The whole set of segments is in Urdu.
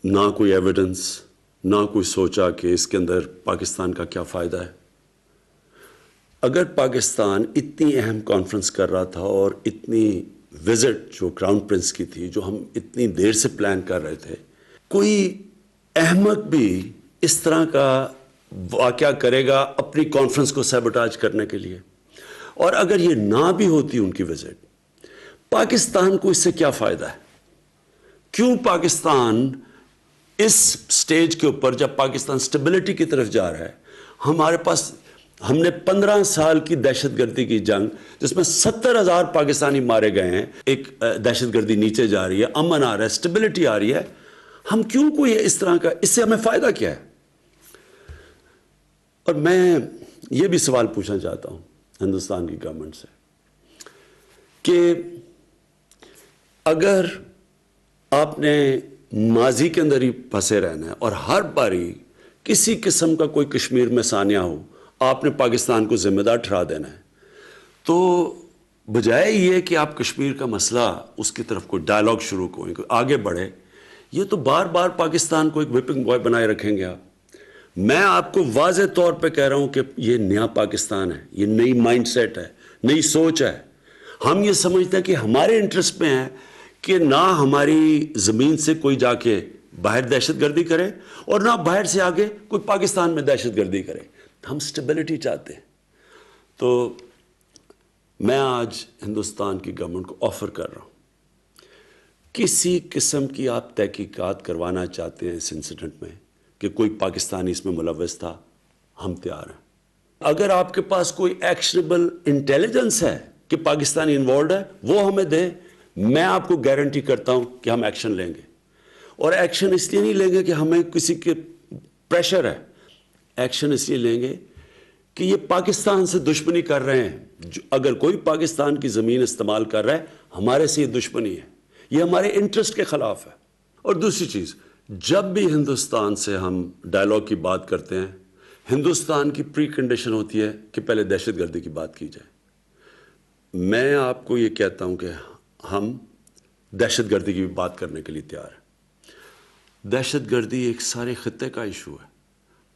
نہ کوئی ایویڈنس، نہ کوئی سوچا کہ اس کے اندر پاکستان کا کیا فائدہ ہے۔ اگر پاکستان اتنی اہم کانفرنس کر رہا تھا اور اتنی وزٹ جو کراؤن پرنس کی تھی، جو ہم اتنی دیر سے پلان کر رہے تھے، کوئی احمق بھی اس طرح کا واقعہ کرے گا اپنی کانفرنس کو سیبوٹاج کرنے کے لیے؟ اور اگر یہ نہ بھی ہوتی ان کی وزٹ، پاکستان کو اس سے کیا فائدہ ہے؟ کیوں پاکستان اس سٹیج کے اوپر، جب پاکستان سٹیبلٹی کی طرف جا رہا ہے، ہمارے پاس ہم نے 15 سال کی دہشت گردی کی جنگ، جس میں 70,000 پاکستانی مارے گئے ہیں، ایک دہشت گردی نیچے جا رہی ہے، امن آ رہا ہے، سٹیبلٹی آ رہی ہے، ہم کیوں کوئی اس طرح کا، اس سے ہمیں فائدہ کیا ہے؟ اور میں یہ بھی سوال پوچھنا چاہتا ہوں ہندوستان کی گورنمنٹ سے کہ اگر آپ نے ماضی کے اندر ہی پھنسے رہنا ہے اور ہر باری کسی قسم کا کوئی کشمیر میں سانیہ ہو آپ نے پاکستان کو ذمہ دار ٹھہرا دینا ہے، تو بجائے یہ کہ آپ کشمیر کا مسئلہ اس کی طرف کوئی ڈائلاگ شروع کریں، کوئی آگے بڑھے، یہ تو بار بار پاکستان کو ایک وپنگ بوائے بنائے رکھیں گے آپ۔ میں آپ کو واضح طور پہ کہہ رہا ہوں کہ یہ نیا پاکستان ہے، یہ نئی مائنڈ سیٹ ہے، نئی سوچ ہے۔ ہم یہ سمجھتے ہیں کہ ہمارے انٹرسٹ میں ہے کہ نہ ہماری زمین سے کوئی جا کے باہر دہشت گردی کرے اور نہ باہر سے آگے کوئی پاکستان میں دہشت گردی کرے۔ ہم سٹیبلٹی چاہتے ہیں۔ تو میں آج ہندوستان کی گورنمنٹ کو آفر کر رہا ہوں، کسی قسم کی آپ تحقیقات کروانا چاہتے ہیں اس انسیڈنٹ میں کہ کوئی پاکستانی اس میں ملوث تھا، ہم تیار ہیں۔ اگر آپ کے پاس کوئی ایکشنیبل انٹیلیجنس ہے کہ پاکستانی انوالوڈ ہے، وہ ہمیں دے، میں آپ کو گارنٹی کرتا ہوں کہ ہم ایکشن لیں گے۔ اور ایکشن اس لیے نہیں لیں گے کہ ہمیں کسی کے پریشر ہے، ایکشن اس لیے لیں گے کہ یہ پاکستان سے دشمنی کر رہے ہیں۔ اگر کوئی پاکستان کی زمین استعمال کر رہا ہے، ہمارے سے یہ دشمنی ہے، یہ ہمارے انٹرسٹ کے خلاف ہے۔ اور دوسری چیز، جب بھی ہندوستان سے ہم ڈائلاگ کی بات کرتے ہیں، ہندوستان کی پری کنڈیشن ہوتی ہے کہ پہلے دہشت گردی کی بات کی جائے۔ میں آپ کو یہ کہتا ہوں کہ ہم دہشت گردی کی بھی بات کرنے کے لیے تیار ہیں۔ دہشت گردی ایک سارے خطے کا ایشو ہے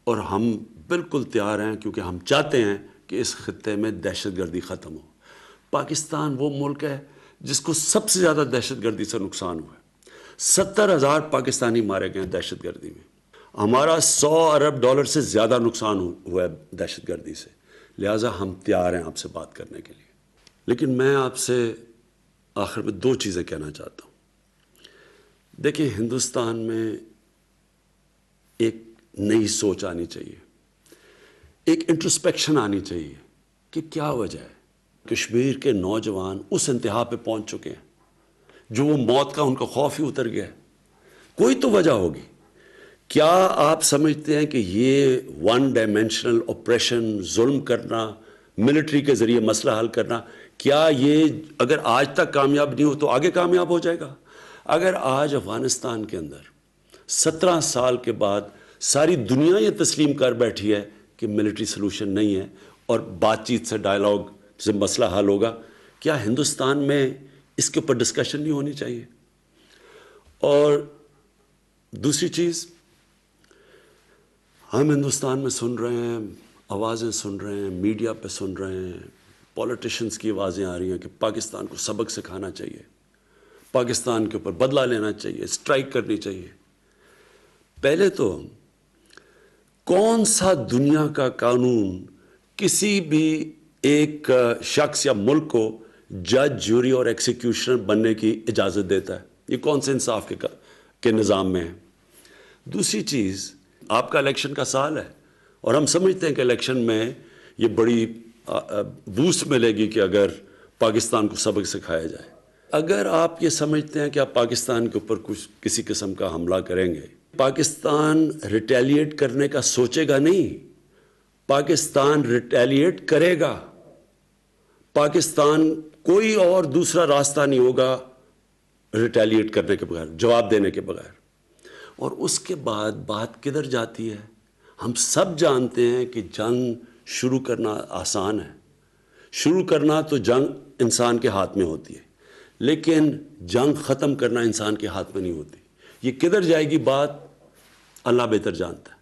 اور ہم بالکل تیار ہیں، کیونککہ ہم چاہتے ہیں کہ اس خطے میں دہشت گردی ختم ہو۔ پاکستان وہ ملک ہے جس کو سب سے زیادہ دہشت گردی سے نقصان ہوا ہے۔ 70,000 پاکستانی مارے گئے ہیں دہشت گردی میں۔ ہمارا $100 ارب سے زیادہ نقصان ہوا ہے دہشت گردی سے، لہٰذا ہم تیار ہیں آپ سے بات کرنے کے لیے۔ لیکن میں آپ سے آخر میں 2 چیزیں کہنا چاہتا ہوں۔ دیکھیں، ہندوستان میں ایک نئی سوچ آنی چاہیے، ایک انٹروسپیکشن آنی چاہیے کہ کیا وجہ ہے کشمیر کے نوجوان اس انتہا پہ پہنچ چکے ہیں جو وہ موت کا ان کا خوف ہی اتر گیا ہے۔ کوئی تو وجہ ہوگی۔ کیا آپ سمجھتے ہیں کہ یہ ون ڈائمینشنل آپریشن، ظلم کرنا، ملٹری کے ذریعے مسئلہ حل کرنا، کیا یہ اگر آج تک کامیاب نہیں ہو تو آگے کامیاب ہو جائے گا؟ اگر آج افغانستان کے اندر 17 سال کے بعد ساری دنیا یہ تسلیم کر بیٹھی ہے کہ ملٹری سلوشن نہیں ہے اور بات چیت سے، ڈائلاگ سے مسئلہ حل ہوگا، کیا ہندوستان میں اس کے اوپر ڈسکشن نہیں ہونی چاہیے؟ اور دوسری چیز، ہم ہندوستان میں سن رہے ہیں، آوازیں سن رہے ہیں، میڈیا پہ سن رہے ہیں، پولیٹیشنز کی آوازیں آ رہی ہیں کہ پاکستان کو سبق سکھانا چاہیے، پاکستان کے اوپر بدلہ لینا چاہیے، اسٹرائک کرنی چاہیے۔ پہلے تو کون سا دنیا کا قانون کسی بھی ایک شخص یا ملک کو جج، جوری اور ایکسیکیوشنر بننے کی اجازت دیتا ہے؟ یہ کون سے انصاف کے نظام میں ہے؟ دوسری چیز، آپ کا الیکشن کا سال ہے اور ہم سمجھتے ہیں کہ الیکشن میں یہ بڑی بوسٹ ملے گی کہ اگر پاکستان کو سبق سکھایا جائے۔ اگر آپ یہ سمجھتے ہیں کہ آپ پاکستان کے اوپر کسی قسم کا حملہ کریں گے، پاکستان ریٹیلیٹ کرنے کا سوچے گا نہیں، پاکستان ریٹیلیٹ کرے گا۔ پاکستان کوئی اور دوسرا راستہ نہیں ہوگا ریٹیلیٹ کرنے کے بغیر، جواب دینے کے بغیر۔ اور اس کے بعد بات کدھر جاتی ہے؟ ہم سب جانتے ہیں کہ جنگ شروع کرنا آسان ہے، شروع کرنا تو جنگ انسان کے ہاتھ میں ہوتی ہے، لیکن جنگ ختم کرنا انسان کے ہاتھ میں نہیں ہوتی۔ یہ کدھر جائے گی بات اللہ بہتر جانتا ہے.